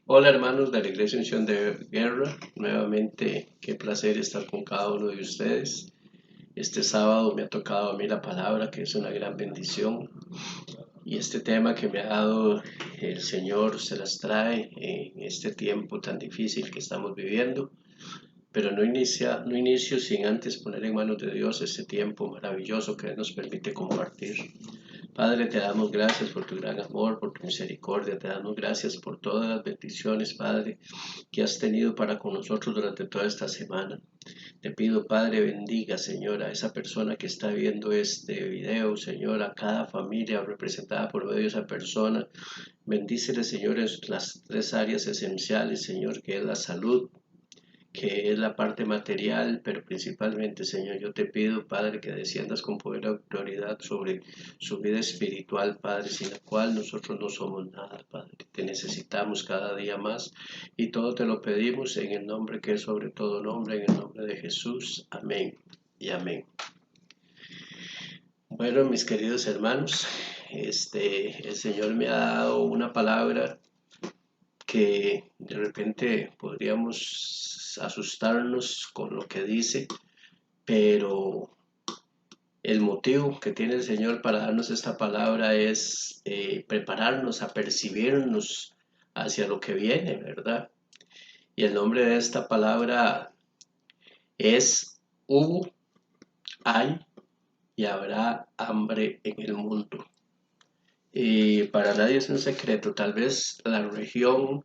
Hola hermanos de la Iglesia Unción de Guerra, nuevamente qué placer estar con cada uno de ustedes. Este sábado me ha tocado a mí la palabra, que es una gran bendición, y este tema que me ha dado el Señor se las trae en este tiempo tan difícil que estamos viviendo, pero no inicio sin antes poner en manos de Dios este tiempo maravilloso que Él nos permite compartir. Padre, te damos gracias por tu gran amor, por tu misericordia, te damos gracias por todas las bendiciones, Padre, que has tenido para con nosotros durante toda esta semana. Te pido, Padre, bendiga, Señor, a esa persona que está viendo este video, Señor, a cada familia representada por medio de esa persona. Bendícele, Señor, en las tres áreas esenciales, Señor, que es la salud, que es la parte material, pero principalmente, Señor, yo te pido, Padre, que desciendas con poder y autoridad sobre su vida espiritual, Padre, sin la cual nosotros no somos nada, Padre. Te necesitamos cada día más y todo te lo pedimos en el nombre que es sobre todo nombre, en el nombre de Jesús. Amén y amén. Bueno, mis queridos hermanos, el Señor me ha dado una palabra que de repente podríamos asustarnos con lo que dice, pero el motivo que tiene el Señor para darnos esta palabra es prepararnos a percibirnos hacia lo que viene, ¿verdad? Y el nombre de esta palabra es hubo, hay y habrá hambre en el mundo. Y para nadie es un secreto, tal vez la región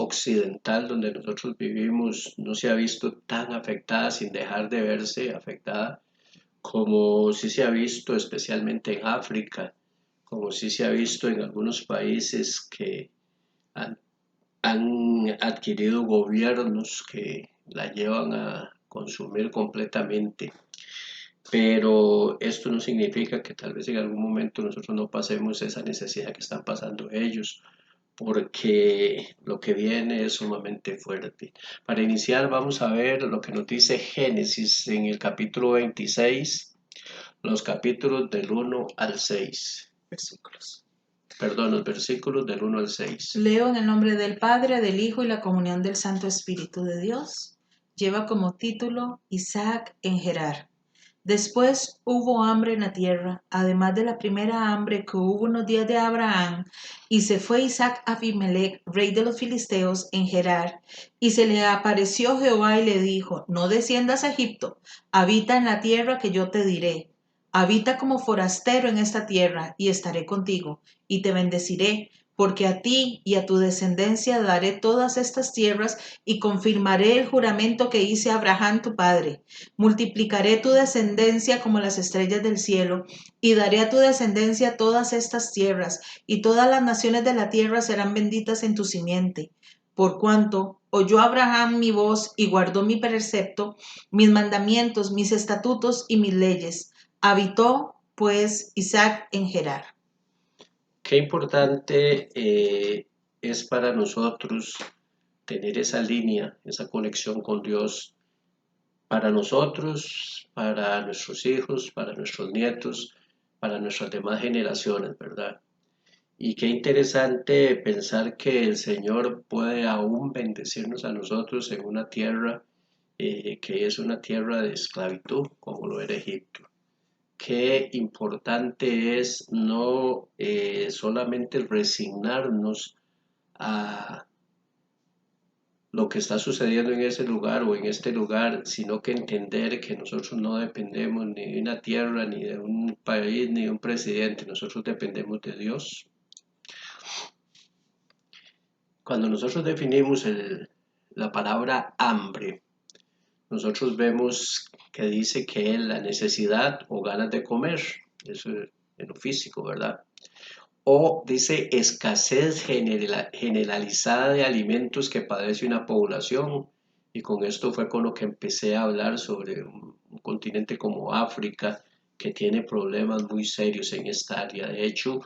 occidental donde nosotros vivimos no se ha visto tan afectada sin dejar de verse afectada como sí se ha visto especialmente en África, como sí se ha visto en algunos países que han, han adquirido gobiernos que la llevan a consumir completamente. Pero esto no significa que tal vez en algún momento nosotros no pasemos esa necesidad que están pasando ellos, porque lo que viene es sumamente fuerte. Para iniciar vamos a ver lo que nos dice Génesis en el capítulo 26, los capítulos del 1 al 6. Versículos. Perdón, los versículos del 1 al 6. Leo en el nombre del Padre, del Hijo y la comunión del Santo Espíritu de Dios. Lleva como título Isaac en Gerar. Después hubo hambre en la tierra, además de la primera hambre que hubo en los días de Abraham, y se fue Isaac a Abimelech, rey de los filisteos, en Gerar, y se le apareció Jehová y le dijo: No desciendas a Egipto, habita en la tierra que yo te diré. Habita como forastero en esta tierra, y estaré contigo, y te bendeciré, porque a ti y a tu descendencia daré todas estas tierras, y confirmaré el juramento que hice a Abraham tu padre. Multiplicaré tu descendencia como las estrellas del cielo, y daré a tu descendencia todas estas tierras, y todas las naciones de la tierra serán benditas en tu simiente. Por cuanto oyó Abraham mi voz y guardó mi precepto, mis mandamientos, mis estatutos y mis leyes. Habitó, pues, Isaac en Gerar. Qué importante es para nosotros tener esa línea, esa conexión con Dios, para nosotros, para nuestros hijos, para nuestros nietos, para nuestras demás generaciones, ¿verdad? Y qué interesante pensar que el Señor puede aún bendecirnos a nosotros en una tierra que es una tierra de esclavitud, como lo era Egipto. Qué importante es no solamente resignarnos a lo que está sucediendo en ese lugar o en este lugar, sino que entender que nosotros no dependemos ni de una tierra, ni de un país, ni de un presidente, nosotros dependemos de Dios. Cuando nosotros definimos la palabra hambre, nosotros vemos que dice que es la necesidad o ganas de comer, eso es en lo físico, ¿verdad? O dice escasez generalizada de alimentos que padece una población. Y con esto fue con lo que empecé a hablar sobre un continente como África, que tiene problemas muy serios en esta área. De hecho,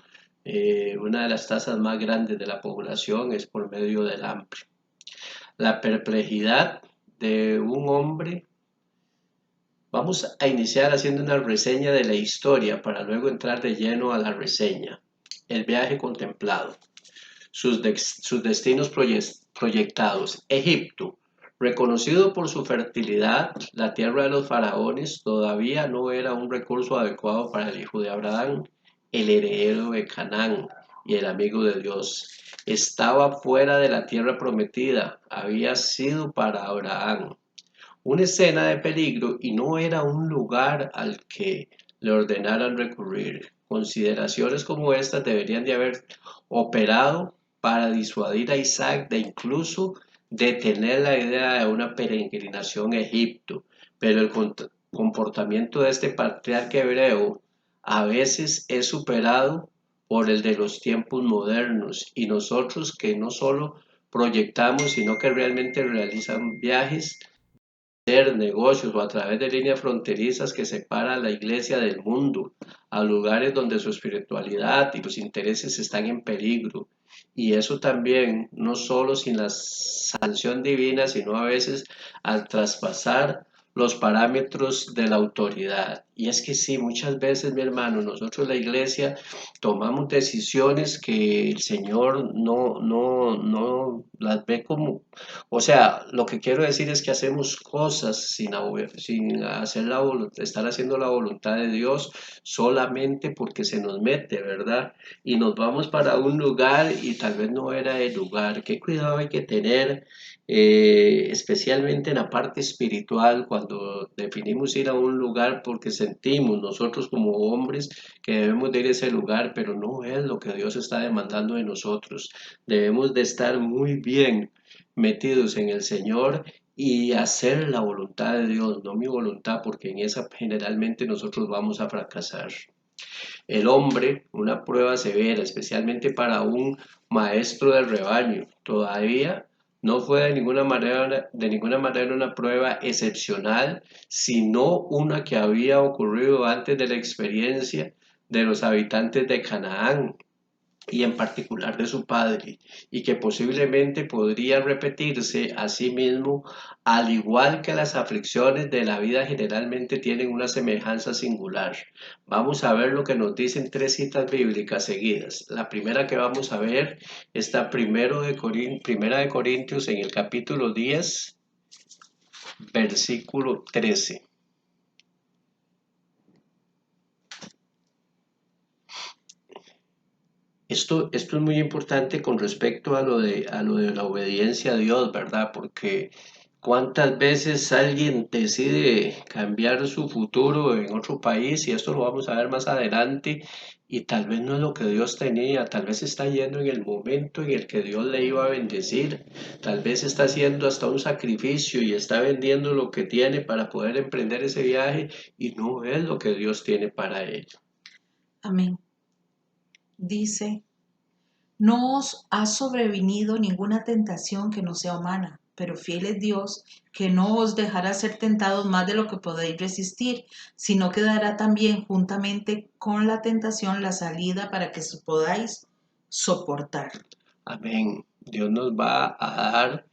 una de las tasas más grandes de la población es por medio del hambre. La perplejidad de un hombre. Vamos a iniciar haciendo una reseña de la historia para luego entrar de lleno a la reseña. El viaje contemplado, sus destinos proyectados. Egipto, reconocido por su fertilidad, la tierra de los faraones todavía no era un recurso adecuado para el hijo de Abraham, el heredero de Canaán y el amigo de Dios. Estaba fuera de la tierra prometida, había sido para Abraham una escena de peligro y no era un lugar al que le ordenaran recurrir. Consideraciones como estas deberían de haber operado para disuadir a Isaac de incluso detener la idea de una peregrinación a Egipto, pero el comportamiento de este patriarca hebreo a veces es superado por el de los tiempos modernos y nosotros que no solo proyectamos, sino que realmente realizan viajes negocios o a través de líneas fronterizas que separan a la iglesia del mundo, a lugares donde su espiritualidad y los intereses están en peligro. Y eso también, no solo sin la sanción divina, sino a veces al traspasar los parámetros de la autoridad. Y es que sí, muchas veces, mi hermano, nosotros la iglesia tomamos decisiones que el Señor no las ve como, o sea, lo que quiero decir es que hacemos cosas sin hacer estar haciendo la voluntad de Dios solamente porque se nos mete, ¿verdad? Y nos vamos para un lugar y tal vez no era el lugar. ¿Qué cuidado hay que tener? Especialmente en la parte espiritual, cuando definimos ir a un lugar porque sentimos nosotros como hombres que debemos de ir a ese lugar, pero no es lo que Dios está demandando de nosotros. Debemos de estar muy bien metidos en el Señor y hacer la voluntad de Dios, no mi voluntad, porque en esa generalmente nosotros vamos a fracasar. El hombre, una prueba severa, especialmente para un maestro del rebaño, todavía no fue de ninguna manera una prueba excepcional, sino una que había ocurrido antes de la experiencia de los habitantes de Canaán y en particular de su padre, y que posiblemente podría repetirse a sí mismo, al igual que las aflicciones de la vida generalmente tienen una semejanza singular. Vamos a ver lo que nos dicen tres citas bíblicas seguidas. La primera que vamos a ver está primera de Corintios en el capítulo 10, versículo 13. Esto es muy importante con respecto a lo de la obediencia a Dios, ¿verdad? Porque cuántas veces alguien decide cambiar su futuro en otro país, y esto lo vamos a ver más adelante, y tal vez no es lo que Dios tenía, tal vez está yendo en el momento en el que Dios le iba a bendecir, tal vez está haciendo hasta un sacrificio y está vendiendo lo que tiene para poder emprender ese viaje, y no es lo que Dios tiene para él. Amén. Dice, no os ha sobrevenido ninguna tentación que no sea humana, pero fiel es Dios, que no os dejará ser tentados más de lo que podéis resistir, sino que dará también juntamente con la tentación la salida para que podáis soportar. Amén. Dios nos va a dar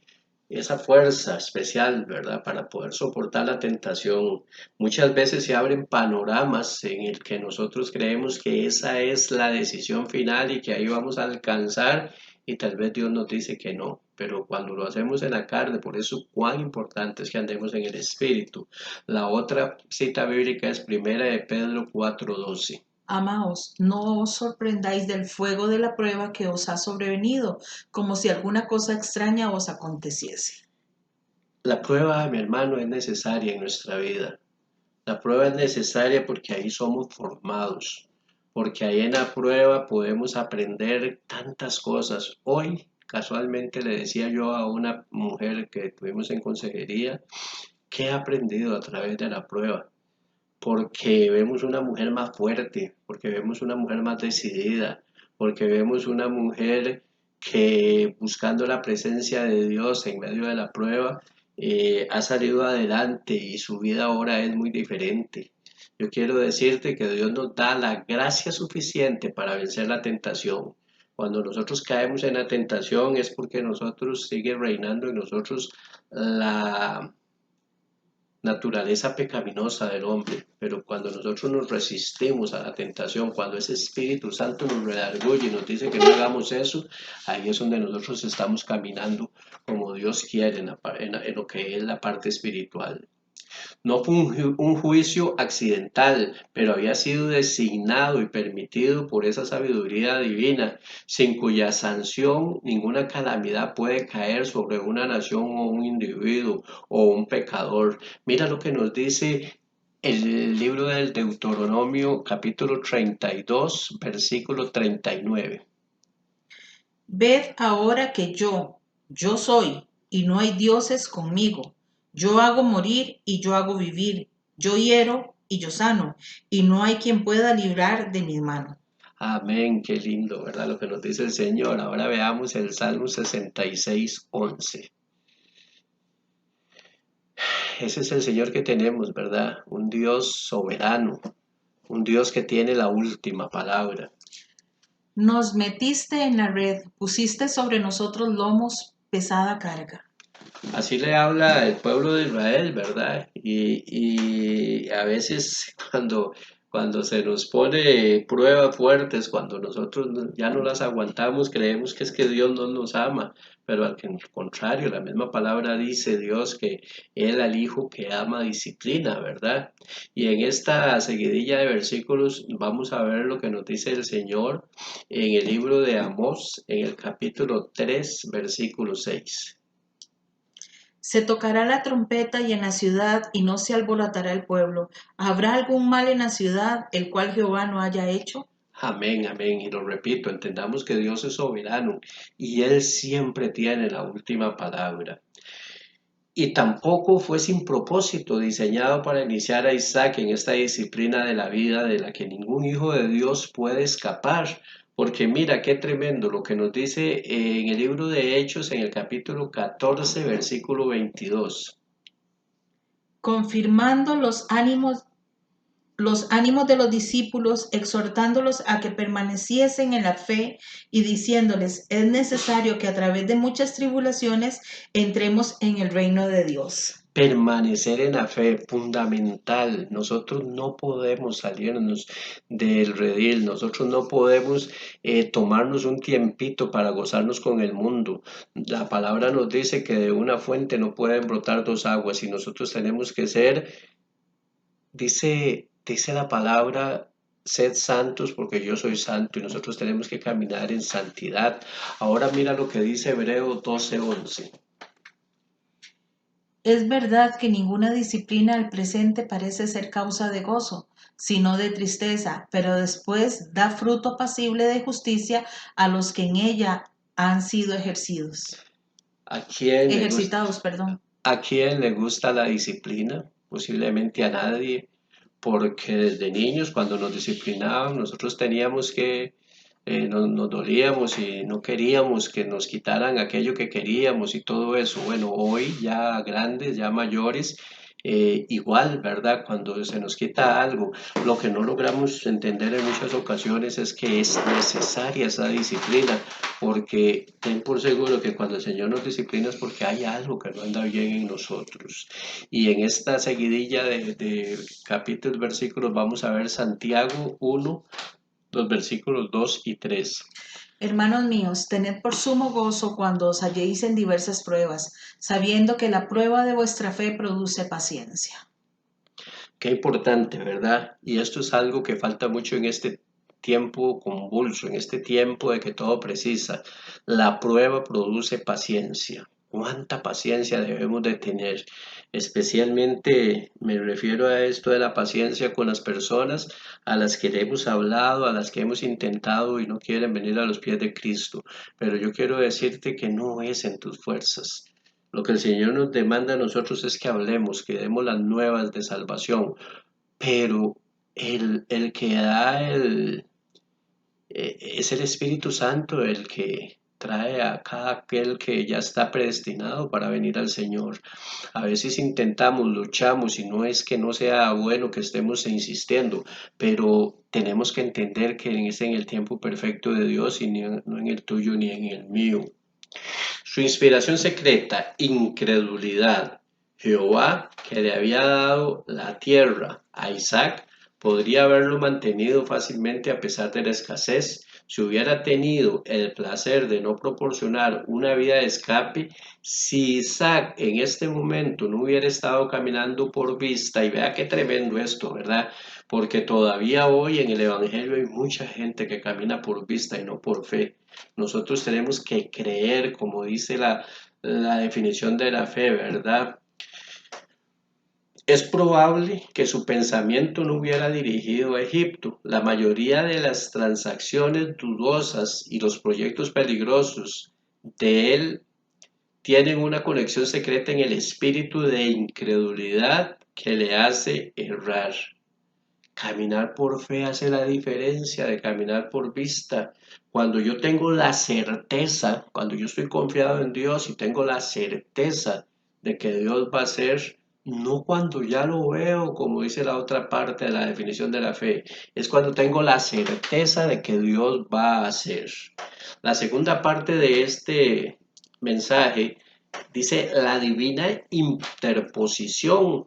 esa fuerza especial, ¿verdad? Para poder soportar la tentación. Muchas veces se abren panoramas en el que nosotros creemos que esa es la decisión final y que ahí vamos a alcanzar y tal vez Dios nos dice que no. Pero cuando lo hacemos en la carne, por eso cuán importante es que andemos en el Espíritu. La otra cita bíblica es primera de Pedro 4:12. Amaos, no os sorprendáis del fuego de la prueba que os ha sobrevenido, como si alguna cosa extraña os aconteciese. La prueba, mi hermano, es necesaria en nuestra vida. La prueba es necesaria porque ahí somos formados, porque ahí en la prueba podemos aprender tantas cosas. Hoy, casualmente, le decía yo a una mujer que tuvimos en consejería, que he aprendido a través de la prueba, porque vemos una mujer más fuerte, porque vemos una mujer más decidida, porque vemos una mujer que buscando la presencia de Dios en medio de la prueba, ha salido adelante y su vida ahora es muy diferente. Yo quiero decirte que Dios nos da la gracia suficiente para vencer la tentación. Cuando nosotros caemos en la tentación es porque nosotros sigue reinando en nosotros la naturaleza pecaminosa del hombre, pero cuando nosotros nos resistimos a la tentación, cuando ese Espíritu Santo nos redarguye y nos dice que no hagamos eso, ahí es donde nosotros estamos caminando como Dios quiere en lo que es la parte espiritual. No fue un juicio accidental, pero había sido designado y permitido por esa sabiduría divina, sin cuya sanción ninguna calamidad puede caer sobre una nación o un individuo o un pecador. Mira lo que nos dice el libro del Deuteronomio, capítulo 32, versículo 39. Ved ahora que yo soy, y no hay dioses conmigo. Yo hago morir y yo hago vivir. Yo hiero y yo sano, y no hay quien pueda librar de mi mano. Amén, qué lindo, ¿verdad? Lo que nos dice el Señor. Ahora veamos el Salmo 66, 11. Ese es el Señor que tenemos, ¿verdad? Un Dios soberano, un Dios que tiene la última palabra. Nos metiste en la red, pusiste sobre nosotros lomos pesada carga. Así le habla el pueblo de Israel, ¿verdad? Y a veces cuando se nos pone pruebas fuertes, cuando nosotros ya no las aguantamos, creemos que es que Dios no nos ama, pero al contrario, la misma palabra dice Dios que Él al Hijo que ama disciplina, ¿verdad? Y en esta seguidilla de versículos vamos a ver lo que nos dice el Señor en el libro de Amós, en el capítulo 3, versículo 6. Se tocará la trompeta y en la ciudad y no se alborotará el pueblo. ¿Habrá algún mal en la ciudad el cual Jehová no haya hecho? Amén, amén. Y lo repito, entendamos que Dios es soberano y Él siempre tiene la última palabra. Y tampoco fue sin propósito diseñado para iniciar a Isaac en esta disciplina de la vida de la que ningún hijo de Dios puede escapar. Porque mira qué tremendo lo que nos dice en el libro de Hechos en el capítulo 14, versículo 22. Confirmando los ánimos de los discípulos, exhortándolos a que permaneciesen en la fe y diciéndoles, es necesario que a través de muchas tribulaciones entremos en el reino de Dios. Permanecer en la fe, fundamental. Nosotros no podemos salirnos del redil, nosotros no podemos tomarnos un tiempito para gozarnos con el mundo. La palabra nos dice que de una fuente no pueden brotar dos aguas y nosotros tenemos que ser, dice la palabra, sed santos porque yo soy santo y nosotros tenemos que caminar en santidad. Ahora mira lo que dice Hebreos 12:11. Es verdad que ninguna disciplina al presente parece ser causa de gozo, sino de tristeza, pero después da fruto pasible de justicia a los que en ella han sido ¿A quién le gusta? ejercitados, perdón. ¿A quién le gusta la disciplina? Posiblemente a nadie, porque desde niños cuando nos disciplinaban nosotros teníamos que, nos dolíamos y no queríamos que nos quitaran aquello que queríamos y todo eso. Bueno, hoy ya grandes, ya mayores, igual, ¿verdad? Cuando se nos quita algo, lo que no logramos entender en muchas ocasiones es que es necesaria esa disciplina, porque ten por seguro que cuando el Señor nos disciplina es porque hay algo que no anda bien en nosotros. Y en esta seguidilla de capítulos, versículos, vamos a ver Santiago 1, los versículos 2 y 3. Hermanos míos, tened por sumo gozo cuando os halléis en diversas pruebas, sabiendo que la prueba de vuestra fe produce paciencia. Qué importante, ¿verdad? Y esto es algo que falta mucho en este tiempo convulso, en este tiempo de que todo precisa. La prueba produce paciencia. ¿Cuánta paciencia debemos de tener? Especialmente me refiero a esto de la paciencia con las personas a las que le hemos hablado, a las que hemos intentado y no quieren venir a los pies de Cristo. Pero yo quiero decirte que no es en tus fuerzas. Lo que el Señor nos demanda a nosotros es que hablemos, que demos las nuevas de salvación, pero el que da es el Espíritu Santo el que trae a cada aquel que ya está predestinado para venir al Señor. A veces intentamos, luchamos y no es que no sea bueno que estemos insistiendo, pero tenemos que entender que es en el tiempo perfecto de Dios y no en el tuyo ni en el mío. Su inspiración secreta, incredulidad. Jehová, que le había dado la tierra a Isaac, podría haberlo mantenido fácilmente a pesar de la escasez. Si hubiera tenido el placer de no proporcionar una vía de escape, si Isaac en este momento no hubiera estado caminando por vista, y vea qué tremendo esto, ¿verdad? Porque todavía hoy en el Evangelio hay mucha gente que camina por vista y no por fe. Nosotros tenemos que creer, como dice la definición de la fe, ¿verdad? Es probable que su pensamiento no hubiera dirigido a Egipto. La mayoría de las transacciones dudosas y los proyectos peligrosos de él tienen una conexión secreta en el espíritu de incredulidad que le hace errar. Caminar por fe hace la diferencia de caminar por vista. Cuando yo tengo la certeza, cuando yo estoy confiado en Dios y tengo la certeza de que Dios va a hacer, no cuando ya lo veo, como dice la otra parte de la definición de la fe, es cuando tengo la certeza de que Dios va a hacer. La segunda parte de este mensaje dice la divina interposición,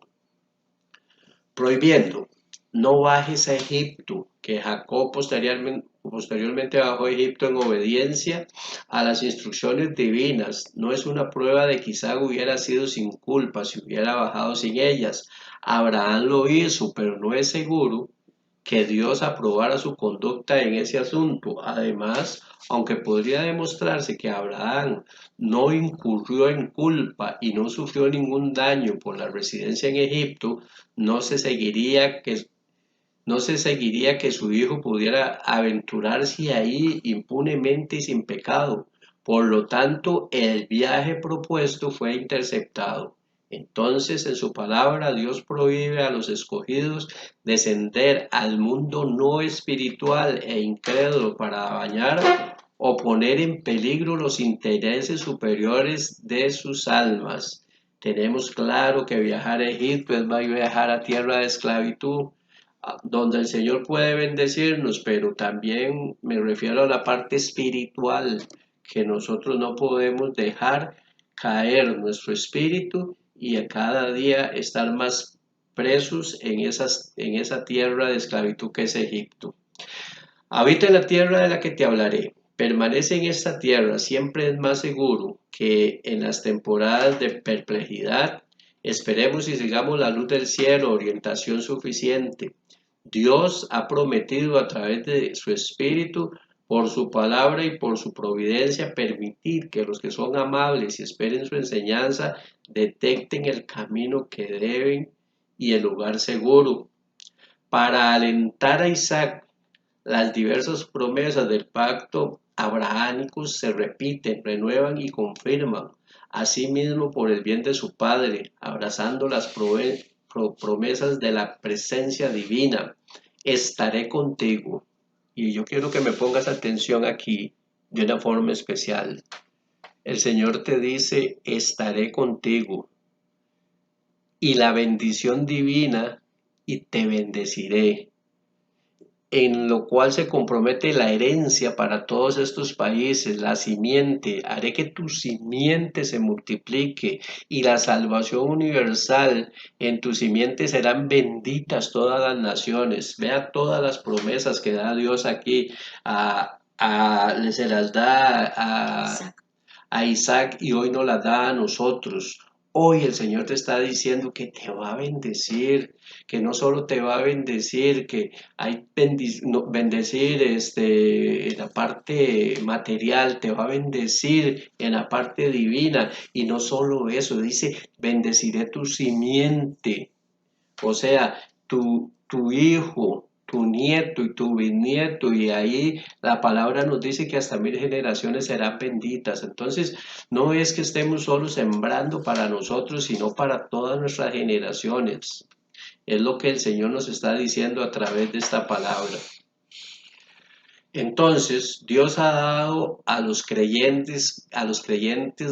prohibiendo, no bajes a Egipto, que Jacob posteriormente bajó a Egipto en obediencia a las instrucciones divinas. No es una prueba de que Isaac hubiera sido sin culpa si hubiera bajado sin ellas. Abraham lo hizo, pero no es seguro que Dios aprobara su conducta en ese asunto. Además, aunque podría demostrarse que Abraham no incurrió en culpa y no sufrió ningún daño por la residencia en Egipto, no se seguiría que su hijo pudiera aventurarse ahí impunemente y sin pecado. Por lo tanto, el viaje propuesto fue interceptado. Entonces, en su palabra, Dios prohíbe a los escogidos descender al mundo no espiritual e incrédulo para dañar o poner en peligro los intereses superiores de sus almas. Tenemos claro que viajar a Egipto es viajar a tierra de esclavitud, donde el Señor puede bendecirnos, pero también me refiero a la parte espiritual, que nosotros no podemos dejar caer nuestro espíritu y a cada día estar más presos en esa tierra de esclavitud que es Egipto. Habita en la tierra de la que te hablaré. Permanece en esta tierra, siempre es más seguro que en las temporadas de perplejidad. Esperemos y sigamos la luz del cielo, orientación suficiente. Dios ha prometido a través de su Espíritu, por su palabra y por su providencia, permitir que los que son amables y esperen su enseñanza detecten el camino que deben y el lugar seguro. Para alentar a Isaac, las diversas promesas del pacto abrahámico se repiten, renuevan y confirman. Asimismo, por el bien de su padre, abrazando las promesas de la presencia divina, estaré contigo. Y yo quiero que me pongas atención aquí de una forma especial. El Señor te dice, estaré contigo y la bendición divina y te bendeciré, en lo cual se compromete la herencia para todos estos países, la simiente, haré que tu simiente se multiplique y la salvación universal, en tu simiente serán benditas todas las naciones. Vea todas las promesas que da Dios aquí, se las da a Isaac y hoy nos las da a nosotros. Hoy el Señor te está diciendo que te va a bendecir, que no solo te va a bendecir, que hay bendecir en la parte material, te va a bendecir en la parte divina. Y no solo eso, dice, bendeciré tu simiente, o sea, tu hijo, tu nieto y tu bisnieto, y ahí la palabra nos dice que hasta 1000 generaciones serán benditas. Entonces, no es que estemos solo sembrando para nosotros, sino para todas nuestras generaciones. Es lo que el Señor nos está diciendo a través de esta palabra. Entonces, Dios ha dado a los creyentes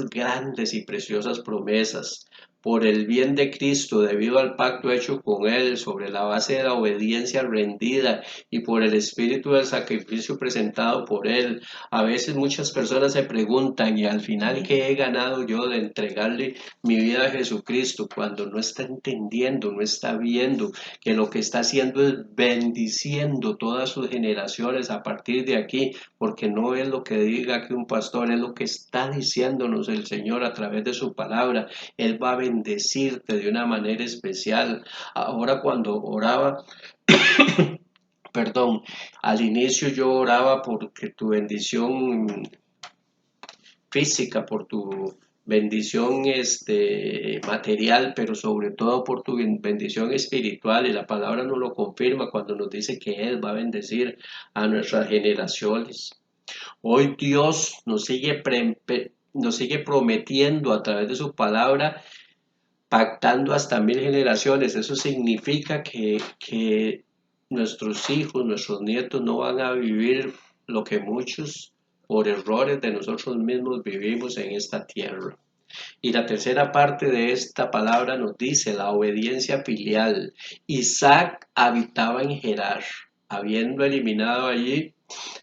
grandes y preciosas promesas. por el bien de Cristo, debido al pacto hecho con Él, sobre la base de la obediencia rendida y por el espíritu del sacrificio presentado por Él. A veces muchas personas se preguntan, y al final, ¿qué he ganado yo de entregarle mi vida a Jesucristo? Cuando no está entendiendo, no está viendo que lo que está haciendo es bendiciendo todas sus generaciones a partir de aquí, porque no es lo que diga aquí un pastor, es lo que está diciéndonos el Señor a través de su palabra. Él va a bendecirte de una manera especial. Ahora cuando oraba, perdón, al inicio yo oraba porque tu bendición física, por tu bendición material, pero sobre todo por tu bendición espiritual, y la palabra nos lo confirma cuando nos dice que Él va a bendecir a nuestras generaciones. Hoy Dios nos sigue prometiendo a través de su palabra, pactando hasta 1000 generaciones. Eso significa que nuestros hijos, nuestros nietos no van a vivir lo que muchos por errores de nosotros mismos vivimos en esta tierra. Y la tercera parte de esta palabra nos dice la obediencia filial. Isaac habitaba en Gerar, habiendo eliminado allí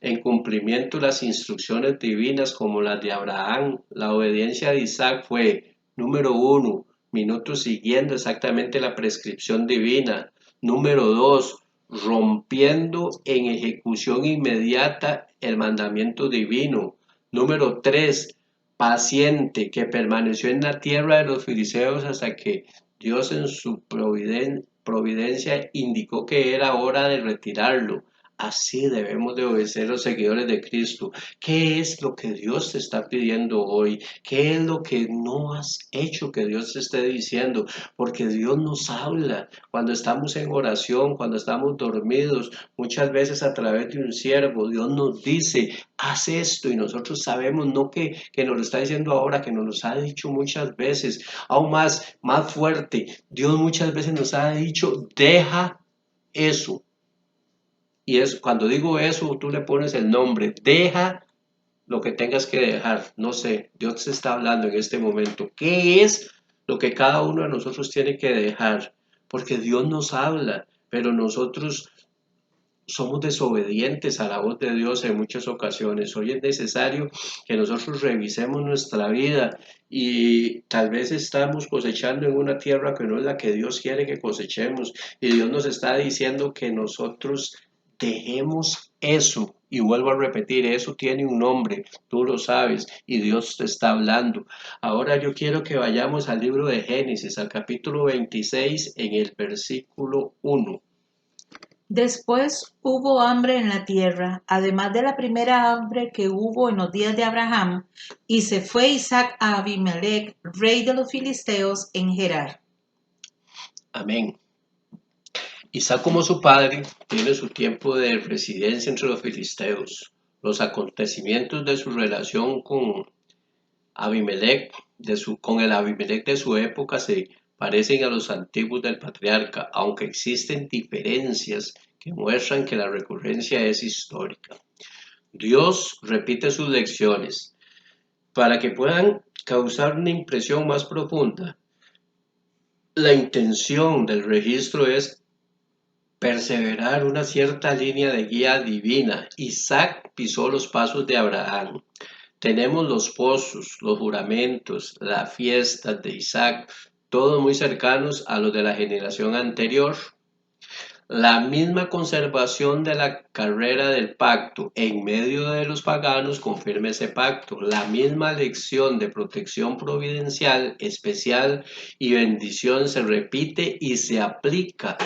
en cumplimiento las instrucciones divinas como las de Abraham. La obediencia de Isaac fue, número 1, minutos siguiendo exactamente la prescripción divina. Número 2, rompiendo en ejecución inmediata el mandamiento divino. Número 3, paciente, que permaneció en la tierra de los filisteos hasta que Dios en su providencia indicó que era hora de retirarlo. Así debemos de obedecer los seguidores de Cristo. ¿Qué es lo que Dios te está pidiendo hoy? ¿Qué es lo que no has hecho que Dios te esté diciendo? Porque Dios nos habla cuando estamos en oración, cuando estamos dormidos, muchas veces a través de un siervo. Dios nos dice, haz esto, y nosotros sabemos no que nos lo está diciendo ahora, que nos lo ha dicho muchas veces, aún más fuerte. Dios muchas veces nos ha dicho, deja eso. Y es cuando digo eso, tú le pones el nombre, deja lo que tengas que dejar. No sé, Dios te está hablando en este momento. ¿Qué es lo que cada uno de nosotros tiene que dejar? Porque Dios nos habla, pero nosotros somos desobedientes a la voz de Dios en muchas ocasiones. Hoy es necesario que nosotros revisemos nuestra vida, y tal vez estamos cosechando en una tierra que no es la que Dios quiere que cosechemos, y Dios nos está diciendo que nosotros dejemos eso. Y vuelvo a repetir, eso tiene un nombre, tú lo sabes, y Dios te está hablando. Ahora yo quiero que vayamos al libro de Génesis, al capítulo 26, en el versículo 1. Después hubo hambre en la tierra, además de la primera hambre que hubo en los días de Abraham, y se fue Isaac a Abimelech, rey de los filisteos, en Gerar. Amén. Isaac, como su padre, tiene su tiempo de residencia entre los filisteos. Los acontecimientos de su relación con Abimelech, con el Abimelech de su época, se parecen a los antiguos del patriarca, aunque existen diferencias que muestran que la recurrencia es histórica. Dios repite sus lecciones para que puedan causar una impresión más profunda. La intención del registro es perseverar una cierta línea de guía divina. Isaac pisó los pasos de Abraham. Tenemos los pozos, los juramentos, las fiestas de Isaac, todos muy cercanos a los de la generación anterior. La misma conservación de la carrera del pacto en medio de los paganos confirma ese pacto. La misma lección de protección providencial, especial y bendición se repite y se aplica.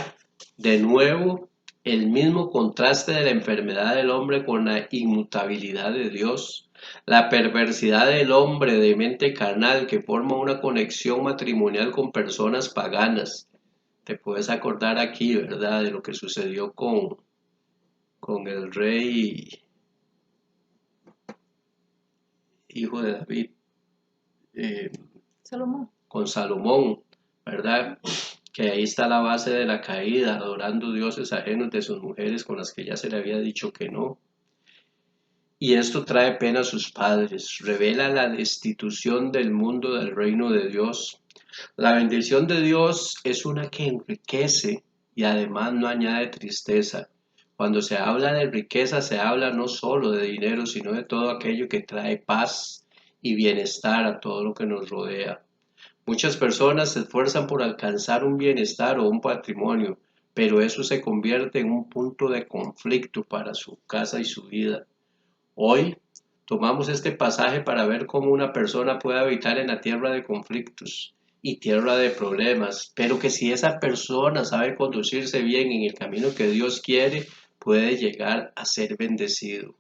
De nuevo, el mismo contraste de la enfermedad del hombre con la inmutabilidad de Dios. La perversidad del hombre de mente carnal que forma una conexión matrimonial con personas paganas. Te puedes acordar aquí, ¿verdad?, de lo que sucedió con el rey hijo de David, Salomón. con Salomón, ¿verdad? Que ahí está la base de la caída, adorando dioses ajenos de sus mujeres con las que ya se le había dicho que no. Y esto trae pena a sus padres, revela la destitución del mundo del reino de Dios. La bendición de Dios es una que enriquece y además no añade tristeza. Cuando se habla de riqueza, se habla no solo de dinero, sino de todo aquello que trae paz y bienestar a todo lo que nos rodea. Muchas personas se esfuerzan por alcanzar un bienestar o un patrimonio, pero eso se convierte en un punto de conflicto para su casa y su vida. Hoy tomamos este pasaje para ver cómo una persona puede habitar en la tierra de conflictos y tierra de problemas, pero que si esa persona sabe conducirse bien en el camino que Dios quiere, puede llegar a ser bendecido.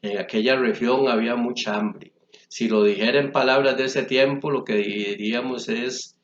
En aquella región había mucha hambre. Si lo dijera en palabras de ese tiempo, lo que diríamos es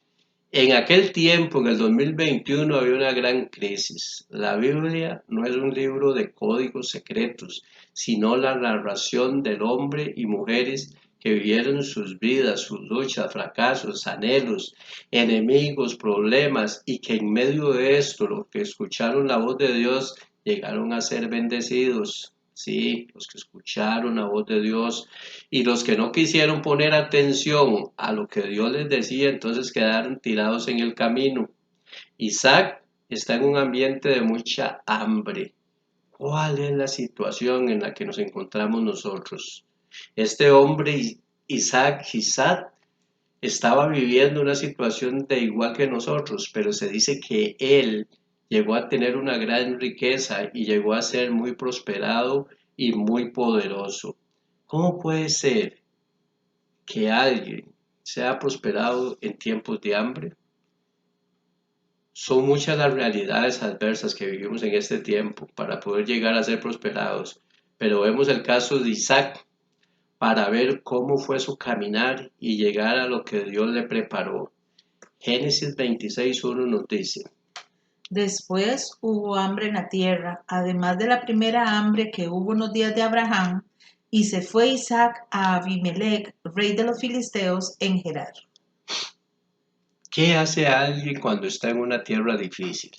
en aquel tiempo, en el 2021, había una gran crisis. La Biblia no es un libro de códigos secretos, sino la narración del hombre y mujeres que vivieron sus vidas, sus luchas, fracasos, anhelos, enemigos, problemas, y que en medio de esto, los que escucharon la voz de Dios, llegaron a ser bendecidos. Sí, los que escucharon la voz de Dios y los que no quisieron poner atención a lo que Dios les decía, entonces quedaron tirados en el camino. Isaac está en un ambiente de mucha hambre. ¿Cuál es la situación en la que nos encontramos nosotros? Este hombre, Isaac, estaba viviendo una situación de igual que nosotros, pero se dice que él llegó a tener una gran riqueza y llegó a ser muy prosperado y muy poderoso. ¿Cómo puede ser que alguien sea prosperado en tiempos de hambre? Son muchas las realidades adversas que vivimos en este tiempo para poder llegar a ser prosperados, pero vemos el caso de Isaac para ver cómo fue su caminar y llegar a lo que Dios le preparó. Génesis 26:1 nos dice: Después hubo hambre en la tierra, además de la primera hambre que hubo en los días de Abraham, y se fue Isaac a Abimelech, rey de los filisteos, en Gerar. ¿Qué hace alguien cuando está en una tierra difícil?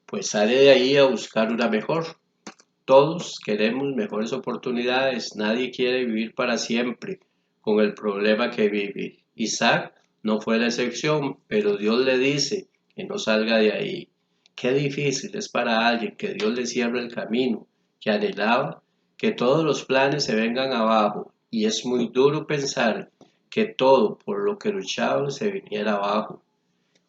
Pues sale de ahí a buscar una mejor. Todos queremos mejores oportunidades, nadie quiere vivir para siempre con el problema que vive. Isaac no fue la excepción, pero Dios le dice que no salga de ahí. Qué difícil es para alguien que Dios le cierre el camino, que anhelaba que todos los planes se vengan abajo, y es muy duro pensar que todo por lo que luchaba se viniera abajo.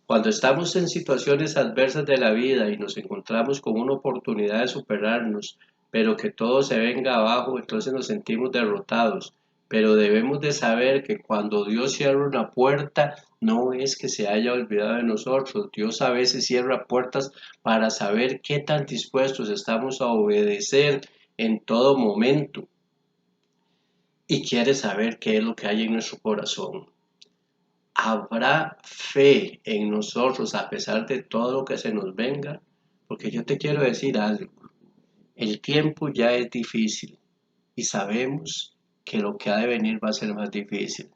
Cuando estamos en situaciones adversas de la vida y nos encontramos con una oportunidad de superarnos, pero que todo se venga abajo, entonces nos sentimos derrotados. Pero debemos de saber que cuando Dios cierra una puerta, no es que se haya olvidado de nosotros. Dios a veces cierra puertas para saber qué tan dispuestos estamos a obedecer en todo momento. Y quiere saber qué es lo que hay en nuestro corazón. ¿Habrá fe en nosotros a pesar de todo lo que se nos venga? Porque yo te quiero decir algo, el tiempo ya es difícil y sabemos que lo que ha de venir va a ser más difícil,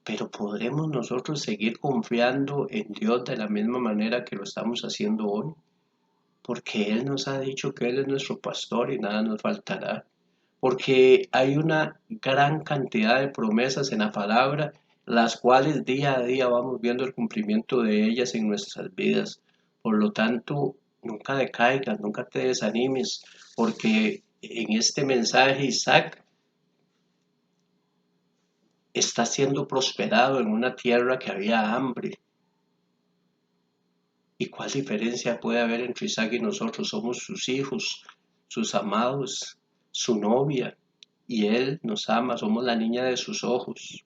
pero ¿podremos nosotros seguir confiando en Dios de la misma manera que lo estamos haciendo hoy? Porque Él nos ha dicho que Él es nuestro pastor y nada nos faltará. Porque hay una gran cantidad de promesas en la palabra, las cuales día a día vamos viendo el cumplimiento de ellas en nuestras vidas. Por lo tanto, nunca decaigas, nunca te desanimes, porque en este mensaje Isaac está siendo prosperado en una tierra que había hambre. ¿Y cuál diferencia puede haber entre Isaac y nosotros? Somos sus hijos, sus amados, su novia, y Él nos ama, somos la niña de sus ojos.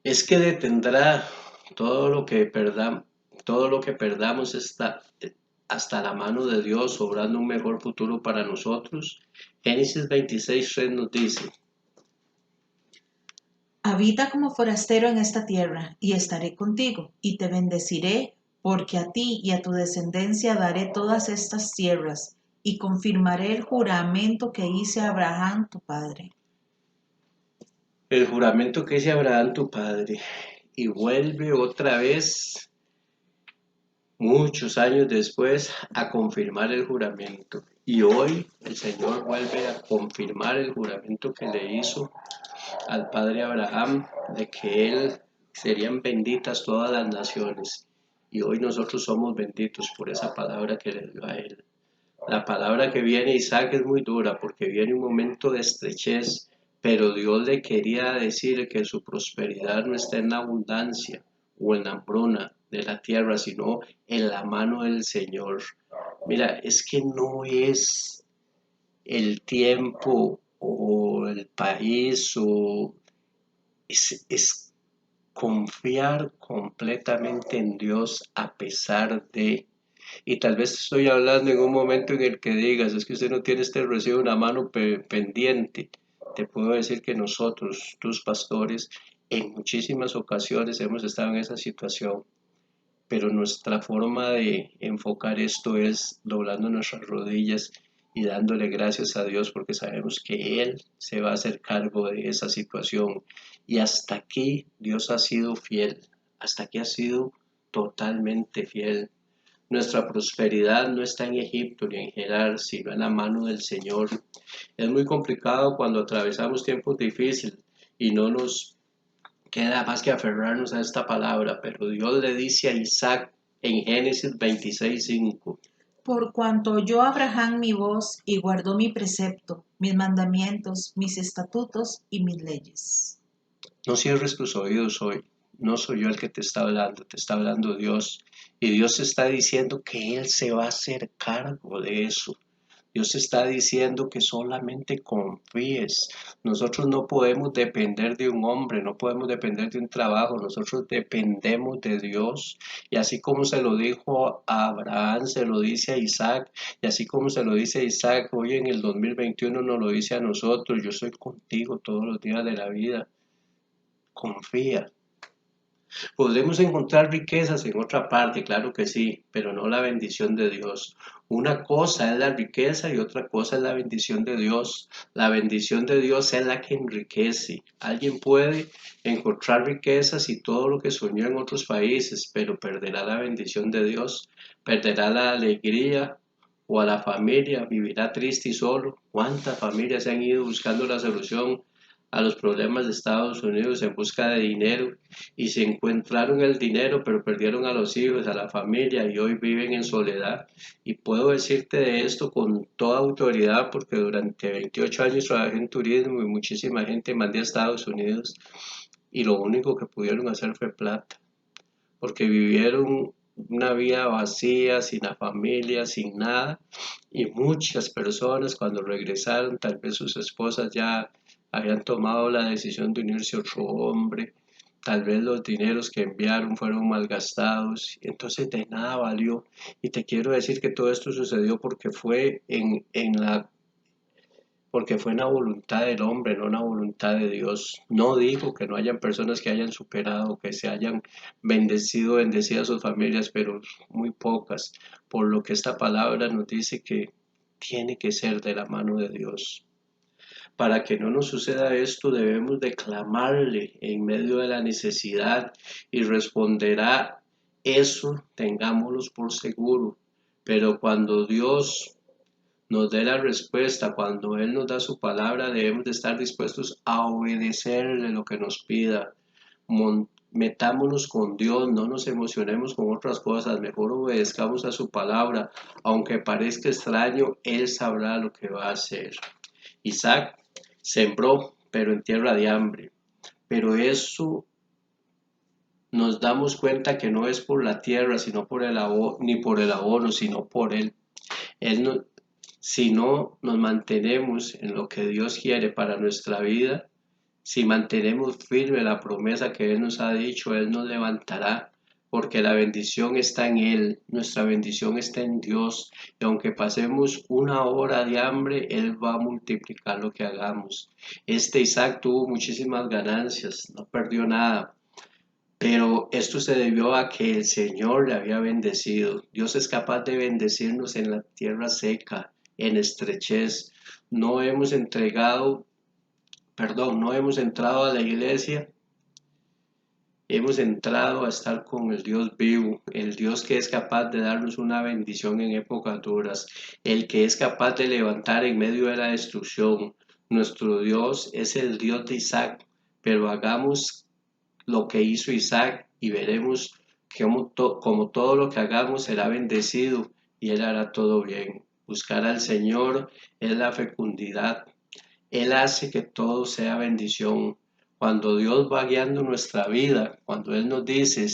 Es que detendrá todo lo que perdamos hasta la mano de Dios, obrando un mejor futuro para nosotros. Génesis 26:3 nos dice: Habita como forastero en esta tierra, y estaré contigo, y te bendeciré, porque a ti y a tu descendencia daré todas estas tierras, y confirmaré el juramento que hice a Abraham tu padre. el juramento que hice a Abraham tu padre, y vuelve otra vez, muchos años después, a confirmar el juramento. Y hoy el Señor vuelve a confirmar el juramento que le hizo al padre Abraham de que él serían benditas todas las naciones. Y hoy nosotros somos benditos por esa palabra que le dio a él. La palabra que viene Isaac es muy dura porque viene un momento de estrechez, pero Dios le quería decir que su prosperidad no está en la abundancia o en la hambruna de la tierra, sino en la mano del Señor. Mira, es que no es el tiempo o el país o es confiar completamente en Dios a pesar de. Y tal vez estoy hablando en un momento en el que digas, es que usted no tiene este recibo una mano pendiente. Te puedo decir que nosotros, tus pastores, en muchísimas ocasiones hemos estado en esa situación, pero nuestra forma de enfocar esto es doblando nuestras rodillas y dándole gracias a Dios porque sabemos que Él se va a hacer cargo de esa situación. Y hasta aquí Dios ha sido fiel, hasta aquí ha sido totalmente fiel. Nuestra prosperidad no está en Egipto ni en Gerar, sino en la mano del Señor. Es muy complicado cuando atravesamos tiempos difíciles y no nos queda más que aferrarnos a esta palabra, pero Dios le dice a Isaac en Génesis 26:5. Por cuanto oyó Abraham mi voz y guardó mi precepto, mis mandamientos, mis estatutos y mis leyes. No cierres tus oídos hoy. No soy yo el que te está hablando Dios. Y Dios está diciendo que Él se va a hacer cargo de eso. Dios está diciendo que solamente confíes. Nosotros no podemos depender de un hombre, no podemos depender de un trabajo, nosotros dependemos de Dios. Y así como se lo dijo a Abraham, se lo dice a Isaac, y así como se lo dice a Isaac, hoy en el 2021 nos lo dice a nosotros, yo soy contigo todos los días de la vida. Confía. Podremos encontrar riquezas en otra parte, claro que sí, pero no la bendición de Dios. Una cosa es la riqueza y otra cosa es la bendición de Dios. La bendición de Dios es la que enriquece. Alguien puede encontrar riquezas y todo lo que soñó en otros países, pero perderá la bendición de Dios, perderá la alegría o a la familia, vivirá triste y solo. ¿Cuántas familias se han ido buscando la solución a los problemas de Estados Unidos en busca de dinero y se encontraron el dinero, pero perdieron a los hijos, a la familia y hoy viven en soledad? Y puedo decirte de esto con toda autoridad porque durante 28 años trabajé en turismo y muchísima gente mandé a Estados Unidos y lo único que pudieron hacer fue plata, porque vivieron una vida vacía, sin la familia, sin nada, y muchas personas cuando regresaron, tal vez sus esposas ya habían tomado la decisión de unirse a otro hombre, tal vez los dineros que enviaron fueron malgastados, entonces de nada valió. Y te quiero decir que todo esto sucedió porque porque fue una voluntad del hombre, no una voluntad de Dios. No digo que no hayan personas que hayan superado, que se hayan bendecidas sus familias, pero muy pocas, por lo que esta palabra nos dice que tiene que ser de la mano de Dios. Para que no nos suceda esto, debemos de clamarle en medio de la necesidad y responderá eso, tengámoslos por seguro. Pero cuando Dios nos dé la respuesta, cuando Él nos da su palabra, debemos de estar dispuestos a obedecerle lo que nos pida. Metámonos con Dios, no nos emocionemos con otras cosas, mejor obedezcamos a su palabra. Aunque parezca extraño, Él sabrá lo que va a hacer. Isaac sembró, pero en tierra de hambre. Pero eso nos damos cuenta que no es por la tierra, sino por el abono, ni por el abono, sino por Él. Él no, si no nos mantenemos en lo que Dios quiere para nuestra vida, si mantenemos firme la promesa que Él nos ha dicho, Él nos levantará, porque la bendición está en Él, nuestra bendición está en Dios, y aunque pasemos una hora de hambre, Él va a multiplicar lo que hagamos. Este Isaac tuvo muchísimas ganancias, no perdió nada, pero esto se debió a que el Señor le había bendecido. Dios es capaz de bendecirnos en la tierra seca, en estrechez. No hemos entregado, perdón, no hemos entrado a la iglesia, hemos entrado a estar con el Dios vivo, el Dios que es capaz de darnos una bendición en épocas duras, el que es capaz de levantar en medio de la destrucción. Nuestro Dios es el Dios de Isaac, pero hagamos lo que hizo Isaac y veremos que como todo lo que hagamos será bendecido y Él hará todo bien. Buscar al Señor es la fecundidad. Él hace que todo sea bendición. Cuando Dios va guiando nuestra vida, cuando Él nos dice,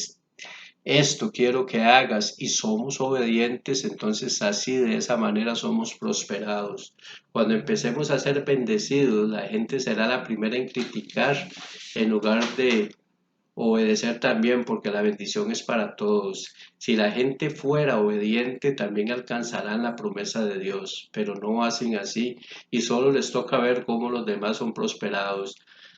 esto quiero que hagas y somos obedientes, entonces así de esa manera somos prosperados. Cuando empecemos a ser bendecidos, la gente será la primera en criticar en lugar de obedecer también, porque la bendición es para todos. Si la gente fuera obediente, también alcanzarán la promesa de Dios, pero no hacen así y solo les toca ver cómo los demás son prosperados.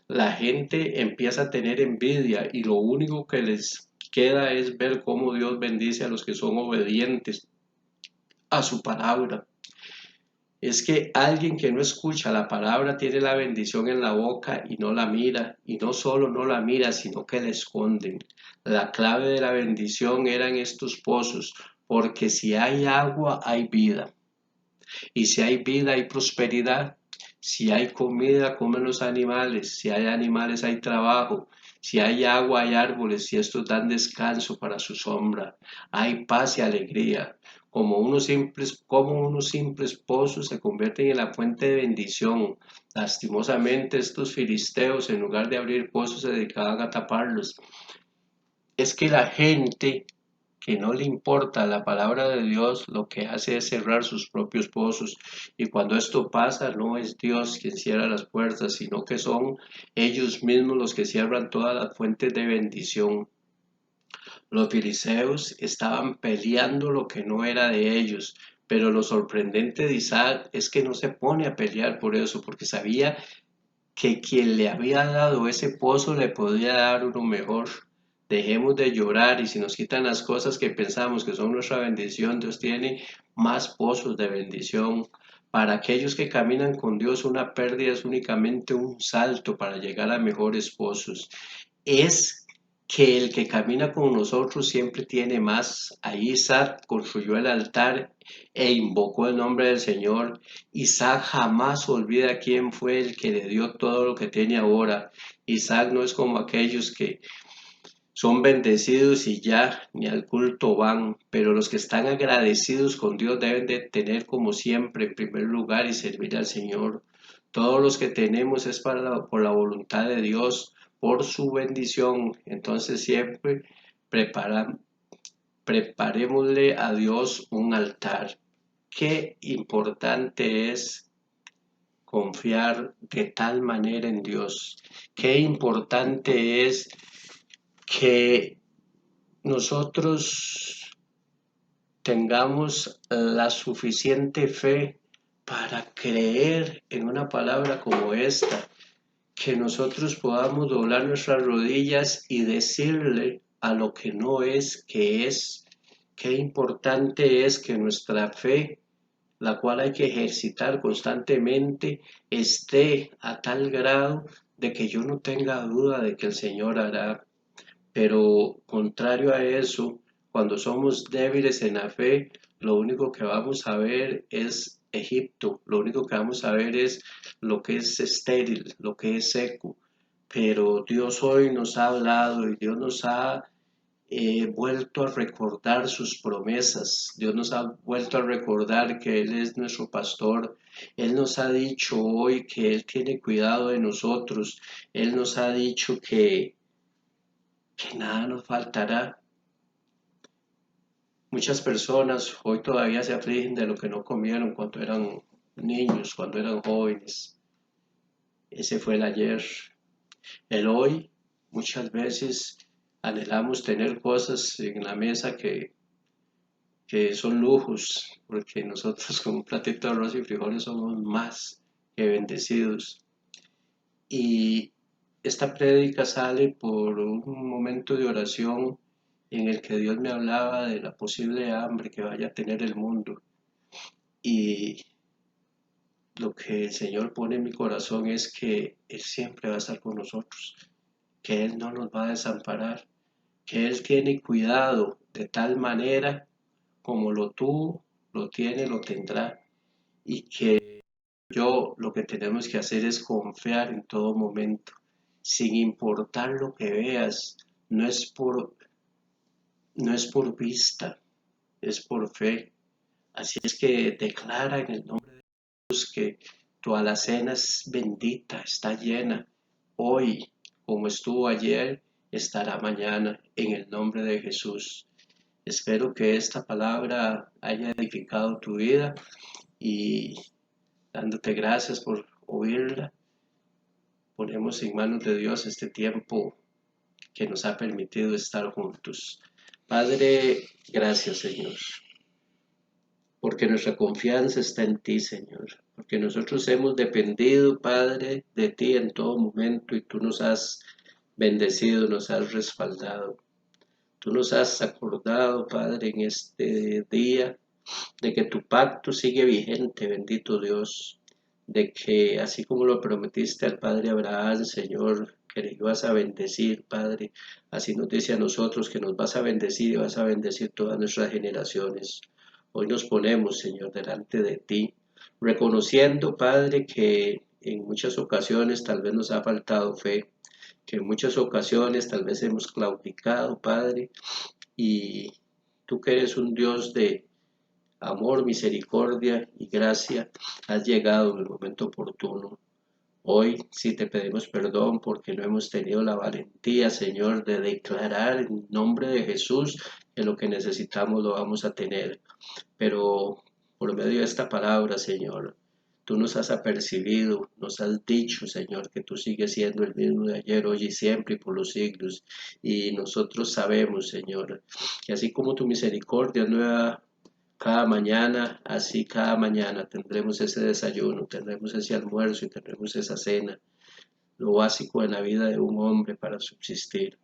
La gente empieza a tener envidia y lo único que les queda es ver cómo Dios bendice a los que son obedientes a su palabra. Es que alguien que no escucha la palabra tiene la bendición en la boca y no la mira, y no solo no la mira, sino que la esconden. La clave de la bendición eran estos pozos, porque si hay agua hay vida, y si hay vida hay prosperidad. Si hay comida, comen los animales. Si hay animales, hay trabajo. Si hay agua, hay árboles. Y estos dan descanso para su sombra. Hay paz y alegría. Como unos simples pozos se convierten en la fuente de bendición. Lastimosamente, estos filisteos, en lugar de abrir pozos, se dedicaban a taparlos. Es que la gente que no le importa la palabra de Dios, lo que hace es cerrar sus propios pozos. Y cuando esto pasa, no es Dios quien cierra las puertas, sino que son ellos mismos los que cierran todas las fuentes de bendición. Los filisteos estaban peleando lo que no era de ellos, pero lo sorprendente de Isaac es que no se pone a pelear por eso, porque sabía que quien le había dado ese pozo le podía dar uno mejor. Dejemos de llorar y si nos quitan las cosas que pensamos que son nuestra bendición, Dios tiene más pozos de bendición. Para aquellos que caminan con Dios, una pérdida es únicamente un salto para llegar a mejores pozos. Es que el que camina con nosotros siempre tiene más. Ahí Isaac construyó el altar e invocó el nombre del Señor. Isaac jamás olvida quién fue el que le dio todo lo que tiene ahora. Isaac no es como aquellos que son bendecidos y ya ni al culto van, pero los que están agradecidos con Dios deben de tener como siempre en primer lugar y servir al Señor. Todos los que tenemos es por la voluntad de Dios, por su bendición. Entonces siempre prepara, preparémosle a Dios un altar. Qué importante es confiar de tal manera en Dios. Qué importante es que nosotros tengamos la suficiente fe para creer en una palabra como esta, que nosotros podamos doblar nuestras rodillas y decirle a lo que no es que es. Qué importante es que nuestra fe, la cual hay que ejercitar constantemente, esté a tal grado de que yo no tenga duda de que el Señor hará. Pero contrario a eso, cuando somos débiles en la fe, lo único que vamos a ver es Egipto, lo único que vamos a ver es lo que es estéril, lo que es seco. Pero Dios hoy nos ha hablado y Dios nos ha vuelto a recordar sus promesas. Dios nos ha vuelto a recordar que Él es nuestro pastor. Él nos ha dicho hoy que Él tiene cuidado de nosotros. Él nos ha dicho que nada nos faltará. Muchas personas hoy todavía se afligen de lo que no comieron cuando eran niños, cuando eran jóvenes. Ese fue el ayer. El hoy, muchas veces anhelamos tener cosas en la mesa que son lujos, porque nosotros con un platito de arroz y frijoles somos más que bendecidos. Y esta prédica sale por un momento de oración en el que Dios me hablaba de la posible hambre que vaya a tener el mundo. Y lo que el Señor pone en mi corazón es que Él siempre va a estar con nosotros, que Él no nos va a desamparar, que Él tiene cuidado de tal manera como lo tuvo, lo tiene, lo tendrá, y que lo que tenemos que hacer es confiar en todo momento, sin importar lo que veas, no es por, no es por vista, es por fe. Así es que declara en el nombre de Jesús que tu alacena es bendita, está llena. Hoy, como estuvo ayer, estará mañana, en el nombre de Jesús. Espero que esta palabra haya edificado tu vida y dándote gracias por oírla, ponemos en manos de Dios este tiempo que nos ha permitido estar juntos. Padre, gracias Señor, porque nuestra confianza está en ti, Señor, porque nosotros hemos dependido, Padre, de ti en todo momento y tú nos has bendecido, nos has respaldado. Tú nos has acordado, Padre, en este día de que tu pacto sigue vigente, bendito Dios, de que así como lo prometiste al Padre Abraham, Señor, que le ibas a bendecir, Padre, así nos dice a nosotros que nos vas a bendecir y vas a bendecir todas nuestras generaciones. Hoy nos ponemos, Señor, delante de ti, reconociendo, Padre, que en muchas ocasiones tal vez nos ha faltado fe, que en muchas ocasiones tal vez hemos claudicado, Padre, y tú que eres un Dios de amor, misericordia y gracia, has llegado en el momento oportuno. Hoy sí te pedimos perdón porque no hemos tenido la valentía, Señor, de declarar en nombre de Jesús que lo que necesitamos lo vamos a tener. Pero por medio de esta palabra, Señor, tú nos has apercibido, nos has dicho, Señor, que tú sigues siendo el mismo de ayer, hoy y siempre y por los siglos. Y nosotros sabemos, Señor, que así como tu misericordia es nueva cada mañana, así cada mañana tendremos ese desayuno, tendremos ese almuerzo y tendremos esa cena, lo básico en la vida de un hombre para subsistir.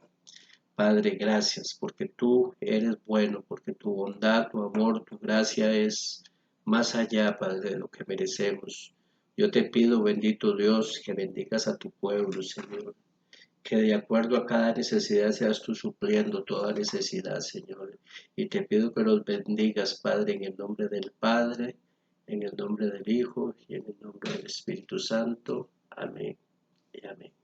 Padre, gracias porque tú eres bueno, porque tu bondad, tu amor, tu gracia es más allá, Padre, de lo que merecemos. Yo te pido, bendito Dios, que bendigas a tu pueblo, Señor, que de acuerdo a cada necesidad seas tú supliendo toda necesidad, Señor. Y te pido que los bendigas, Padre, en el nombre del Padre, en el nombre del Hijo y en el nombre del Espíritu Santo. Amén y amén.